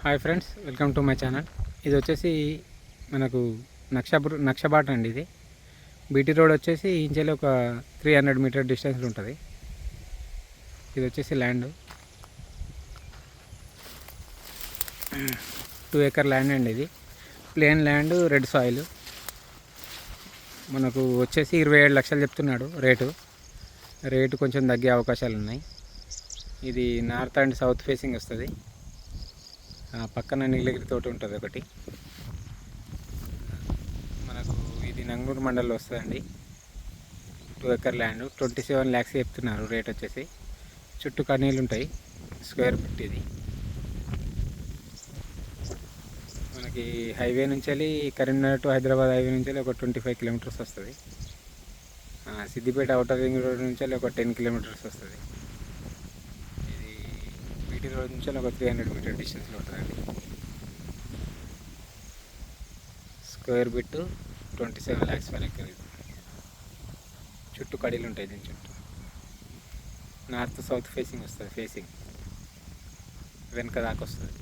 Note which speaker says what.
Speaker 1: Hi friends, welcome to my channel. ఇది వచ్చేసి మనకు నక్షబాట అండి. ఇది బీటీ రోడ్ వచ్చేసి ఇంచెల్లి ఒక 300 మీటర్ డిస్టెన్స్లో ఉంటుంది. ఇది వచ్చేసి ల్యాండ్ 2 ఎకర్ ల్యాండ్ అండి. ఇది ప్లేన్ ల్యాండ్, రెడ్ సాయిల్. మనకు వచ్చేసి 27 లక్షలు చెప్తున్నాడు రేటు కొంచెం తగ్గే అవకాశాలు ఉన్నాయి. ఇది నార్త్ అండ్ సౌత్ ఫేసింగ్ వస్తుంది. పక్కన నీలగిరి తోట ఉంటుంది ఒకటి. మనకు ఇది నంగూరు మండల్లో వస్తుందండి. 2 ఎకర్ ల్యాండ్ 27 lakhs చెప్తున్నారు రేట్ వచ్చేసి. చుట్టూ కనీళ్ళు ఉంటాయి, స్క్వేర్ ఫీట్. ఇది మనకి హైవే నుంచి వెళ్ళి కరీంనగర్ టు హైదరాబాద్ హైవే నుంచి వెళ్ళి ఒక 25 kilometers వస్తుంది. సిద్దిపేట అవుటర్ రింగ్ రోడ్ నుంచి వెళ్ళి ఒక 10 kilometers వస్తుంది. బీటీ రోడ్ నుంచి ఒక 300 మీటర్ డిస్టెన్స్లో ఉంటుందండి. Square bit 27 lakhs per acre. చుట్టూ కడీలు ఉంటాయి. దీని చుట్టూ నార్త్ సౌత్ ఫేసింగ్ వస్తుంది. వెనక దాకా వస్తుంది.